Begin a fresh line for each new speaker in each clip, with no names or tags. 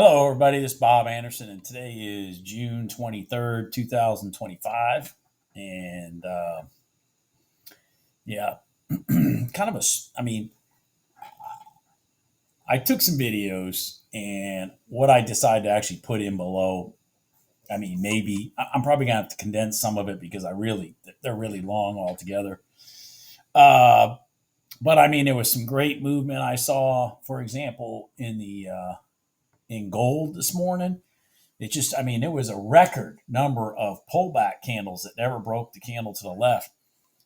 Hello, everybody. This is Bob Anderson, and today is June 23rd, 2025. And yeah, kind of I mean, I took some videos, and what I decided to actually put in below, maybe I'm probably going to have to condense some of it because they're really long altogether. Uh, but there was some great movement I saw, for example, in gold this morning. It just, there was a record number of pullback candles that never broke the candle to the left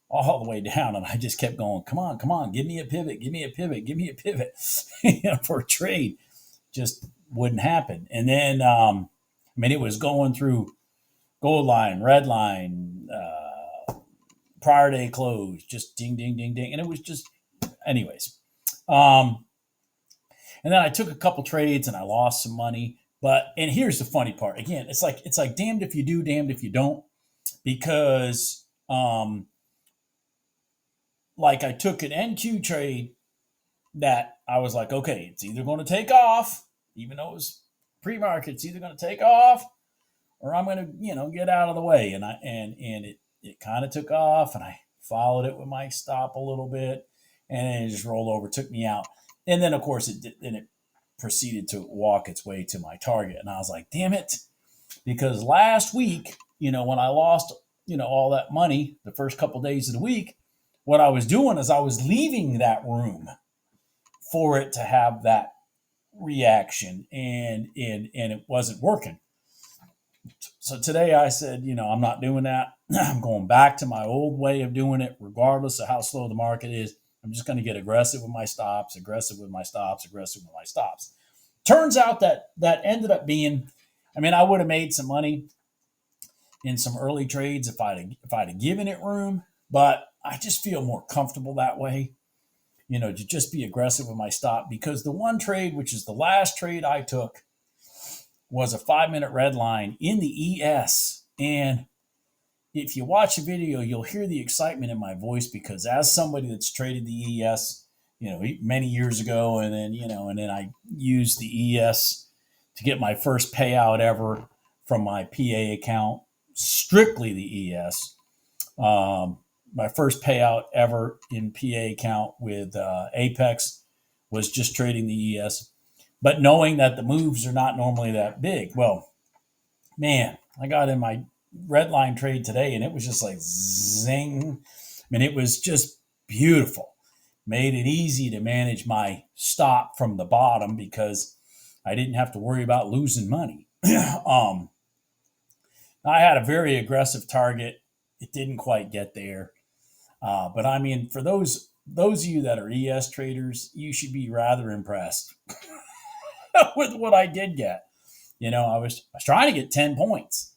all the way down. And I just kept going, come on, give me a pivot, give me a pivot, give me a pivot for a trade. Just wouldn't happen. And then, it was going through gold line, red line, prior day close, just ding, ding, ding, ding. And it was just, anyways. And then I took a couple trades and I lost some money. And here's the funny part. Again, it's like damned if you do, damned if you don't, because like I took an NQ trade that I was like, okay, it's either going to take off, even though it was pre-market, it's either going to take off or I'm going to, get out of the way. And it kind of took off, and I followed it with my stop a little bit, and it just rolled over, took me out. And then of course it proceeded to walk its way to my target. And I was like, damn it. Because last week, when I lost, all that money the first couple of days of the week, what I was doing is I was leaving that room for it to have that reaction, and it wasn't working. So today I said, I'm not doing that. I'm going back to my old way of doing it, regardless of how slow the market is. I'm just going to get aggressive with my stops, aggressive with my stops, aggressive with my stops. Turns out that ended up being, I would have made some money in some early trades if I'd have given it room, but I just feel more comfortable that way, to just be aggressive with my stop, because the one trade, which is the last trade I took, was a 5-minute red line in the ES. And if you watch the video, you'll hear the excitement in my voice, because as somebody that's traded the ES, many years ago, and then I used the ES to get my first payout ever from my PA account, strictly the ES. My first payout ever in PA account with Apex was just trading the ES, but knowing that the moves are not normally that big. Well, man, I got in my red line trade today, and it was just like zing. It was just beautiful. Made it easy to manage my stop from the bottom because I didn't have to worry about losing money. I had a very aggressive target. It didn't quite get there. But for those of you that are ES traders, you should be rather impressed with what I did get. I was trying to get 10 points.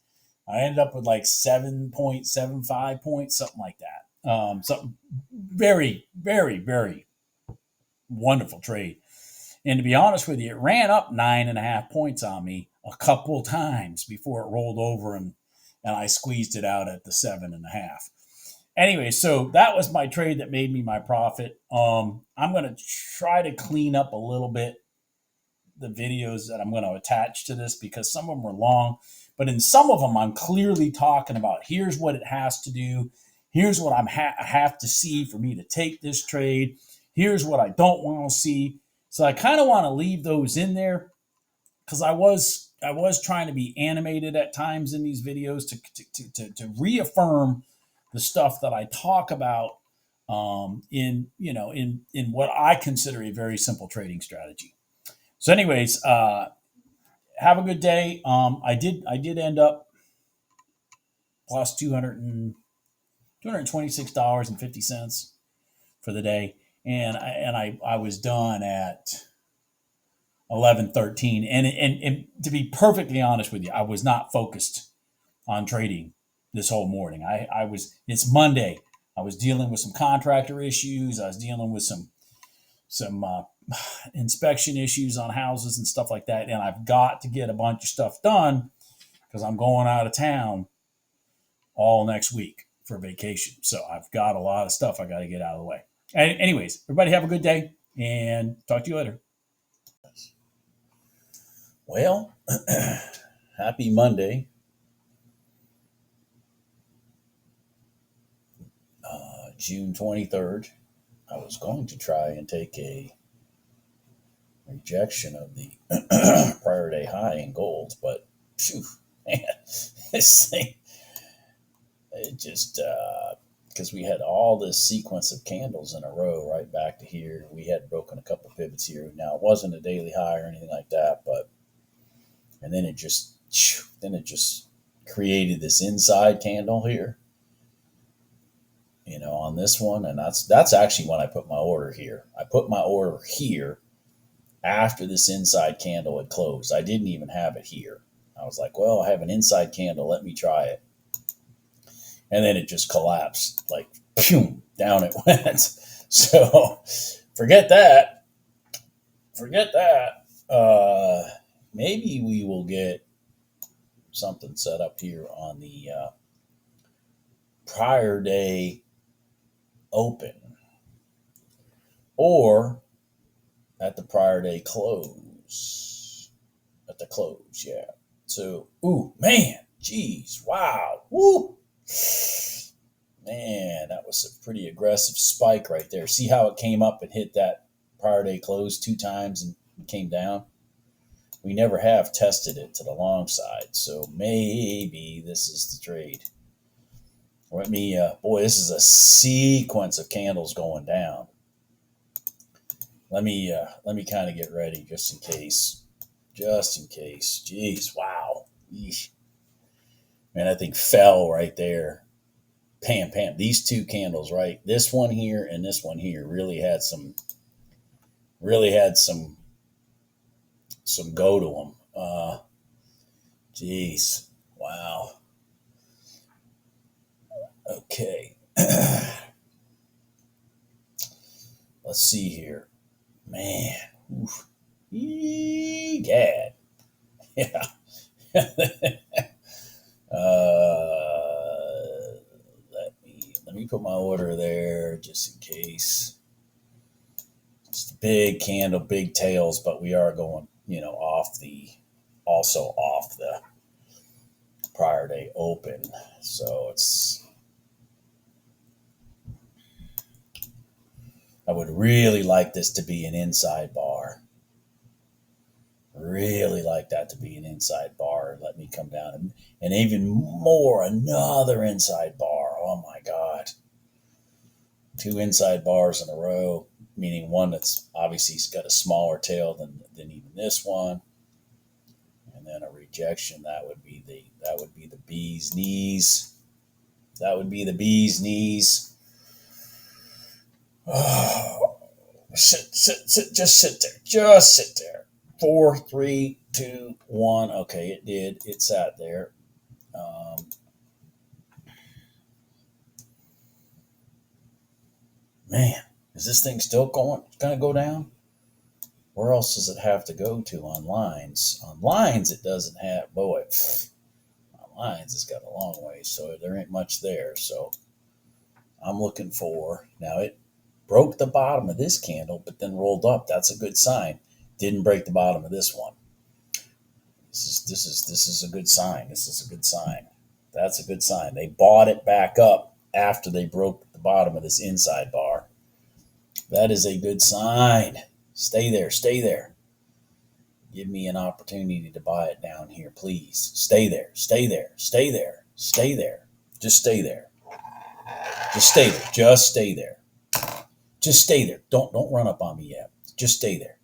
I ended up with like 7.75 points, something like that. Something very, very, very wonderful trade. And to be honest with you, it ran up 9.5 points on me a couple times before it rolled over, and I squeezed it out at the 7.5. Anyway, so that was my trade that made me my profit. I'm going to try to clean up a little bit the videos that I'm going to attach to this, because some of them are long, but in some of them I'm clearly talking about here's what it has to do. Here's what I have to see for me to take this trade. Here's what I don't want to see. So I kind of want to leave those in there, because I was trying to be animated at times in these videos to reaffirm the stuff that I talk about in what I consider a very simple trading strategy. So anyways, have a good day. I did end up plus $226.50 for the day. And I was done at 11:13. And to be perfectly honest with you, I was not focused on trading this whole morning. It's Monday. I was dealing with some contractor issues. I was dealing with some inspection issues on houses and stuff like that. And I've got to get a bunch of stuff done because I'm going out of town all next week for vacation. So I've got a lot of stuff I got to get out of the way. Anyways, everybody have a good day, and talk to you later. Well, happy Monday, June 23rd. I was going to try and take a rejection of the prior day high in gold, but phew, man, this thing, it just, because we had all this sequence of candles in a row right back to here. We had broken a couple pivots here. Now, it wasn't a daily high or anything like that, but, and then it just created this inside candle here, on this one. And that's actually when I put my order here. I put my order here after this inside candle had closed. I didn't even have it here. I was like, well, I have an inside candle. Let me try it. And then it just collapsed. Like, phew, down it went. So forget that. Forget that. Maybe we will get something set up here on the prior day open or at the prior day close. At the close, yeah. So, ooh, man, geez, wow, woo. Man, that was a pretty aggressive spike right there. See how it came up and hit that prior day close 2 times and came down? We never have tested it to the long side, so maybe this is the trade. Let me, boy, this is a sequence of candles going down. Let me kind of get ready just in case. Just in case. Jeez, wow. Eesh. Man, that thing fell right there. Pam, pam. These two candles, right? This one here and this one here really had some go to them. Jeez, wow. Okay. Let's see here. Man. Oof. Egad. Yeah. Let me put my order there just in case. It's a big candle, big tails, but we are going, off the prior day open. So I would really like this to be an inside bar. Really like that to be an inside bar. Let me come down and even more, another inside bar. Oh my God. 2 inside bars in a row, meaning one that's obviously got a smaller tail than even this one. And then a rejection, that would be the bee's knees. That would be the bee's knees. Oh, sit, just sit there. Just sit there. 4, 3, 2, 1. Okay, it did. It sat there. Man, is this thing still going to go down? Where else does it have to go to on lines? On lines, it doesn't have. Boy, on lines, it's got a long way, so there ain't much there. So I'm looking for. Now it broke the bottom of this candle, but then rolled up. That's a good sign. Didn't break the bottom of this one. This is a good sign. This is a good sign. That's a good sign. They bought it back up after they broke the bottom of this inside bar. That is a good sign. Stay there. Stay there. Give me an opportunity to buy it down here, please. Stay there. Stay there. Stay there. Stay there. Just stay there. Just stay there. Just stay there. Just stay there. Don't run up on me yet. Just stay there.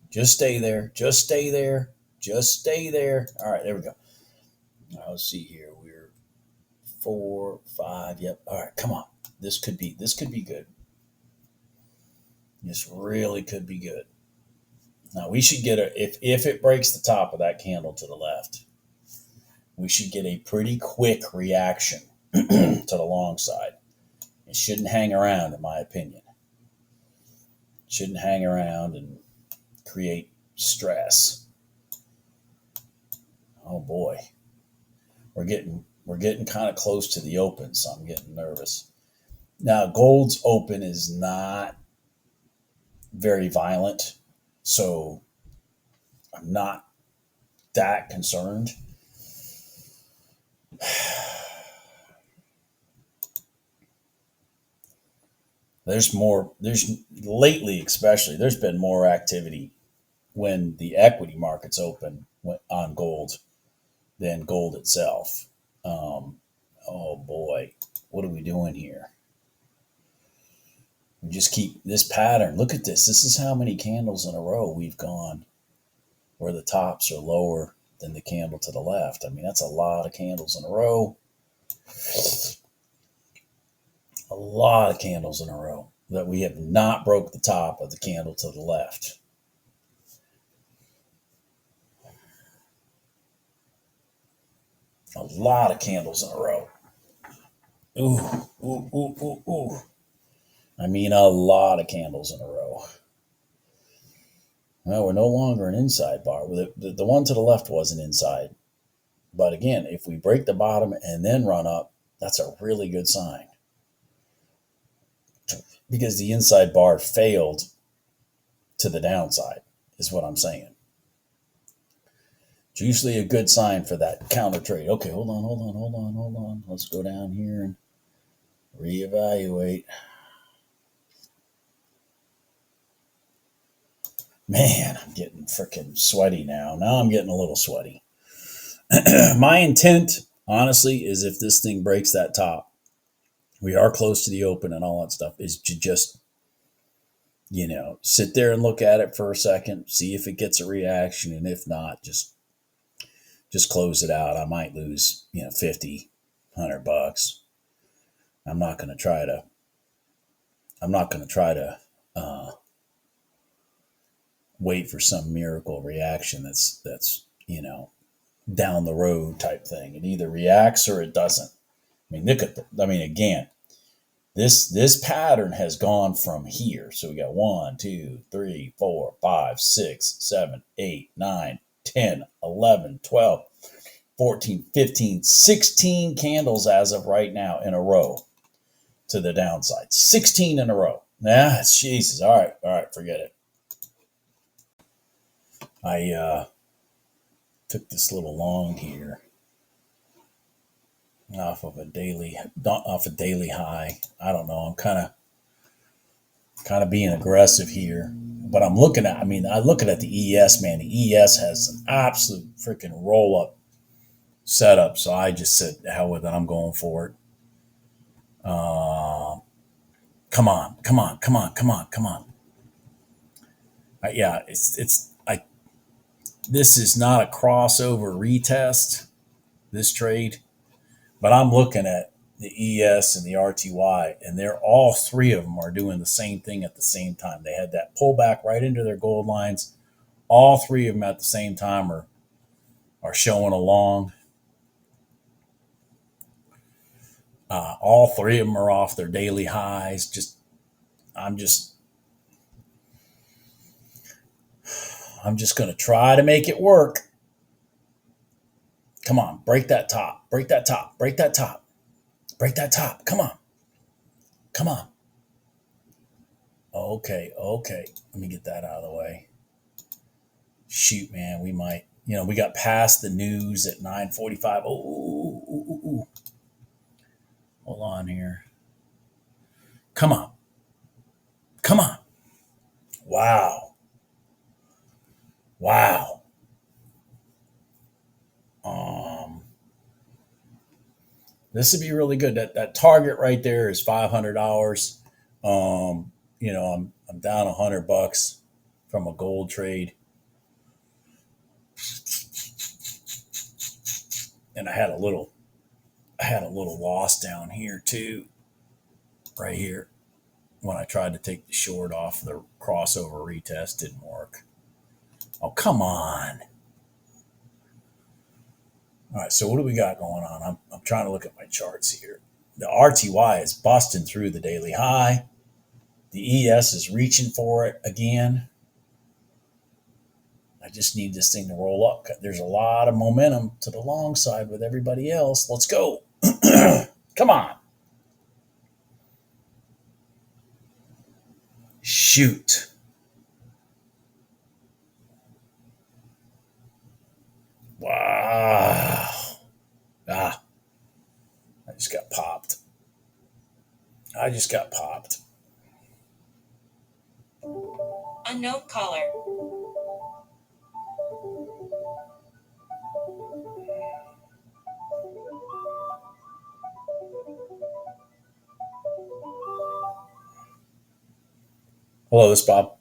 Just stay there. Just stay there. Just stay there. All right, there we go. Let's see here. We're 4, 5. Yep. All right, come on. This could be good. This really could be good. Now we should get if it breaks the top of that candle to the left, we should get a pretty quick reaction to the long side. It shouldn't hang around, in my opinion. It shouldn't hang around and create stress. Oh boy. We're getting kind of close to the open, so I'm getting nervous. Now, gold's open is not very violent, so I'm not that concerned. There's lately, especially, there's been more activity when the equity markets open on gold than gold itself. Oh boy, what are we doing here? We just keep this pattern. Look at this. This is how many candles in a row we've gone where the tops are lower than the candle to the left. I mean, that's a lot of candles in a row. A lot of candles in a row that we have not broke the top of the candle to the left. A lot of candles in a row. Ooh, ooh, ooh, ooh, ooh. I mean, a lot of candles in a row. Well, we're no longer an inside bar. The one to the left was an inside. But again, if we break the bottom and then run up, that's a really good sign. Because the inside bar failed to the downside, is what I'm saying. It's usually a good sign for that counter trade. Okay, hold on. Let's go down here and reevaluate. Man, I'm getting freaking sweaty now. Now I'm getting a little sweaty. My intent, honestly, is if this thing breaks that top, we are close to the open and all that stuff, is to just, sit there and look at it for a second, see if it gets a reaction, and if not, just close it out. I might lose, 50, $100. I'm not going to try to wait for some miracle reaction that's down the road type thing. It either reacts or it doesn't. I mean, again, this pattern has gone from here. So we got 1, 2, 3, 4, 5, 6, 7, 8, 9, 10, 11, 12, 14, 15, 16 candles as of right now in a row to the downside. 16 in a row. Nah, Jesus. All right, forget it. I took this little long here off a daily high. I don't know. I'm kind of being aggressive here, but I'm looking at. The ES, man. The ES has an absolute freaking roll up setup. So I just said, hell with it. I'm going for it. Come on. Yeah, this is not a crossover retest, this trade, but I'm looking at the ES and the RTY, and they're all three of them are doing the same thing at the same time. They had that pullback right into their gold lines. All three of them at the same time are showing along. All three of them are off their daily highs. I'm just going to try to make it work. Come on, break that top. Come on. Okay. Let me get that out of the way. Shoot, man, we might. We got past the news at 9:45. Ooh. Hold on here. Come on. Wow. This would be really good. That target right there is $500. I'm down $100 from a gold trade, and I had a little loss down here too, right here, when I tried to take the short off the crossover retest. Didn't work. Oh, come on. All right, so what do we got going on? I'm trying to look at my charts here. The RTY is busting through the daily high. The ES is reaching for it again. I just need this thing to roll up. There's a lot of momentum to the long side with everybody else. Let's go. Come on. Shoot. I just got popped.
Unknown caller.
Hello, this is Bob.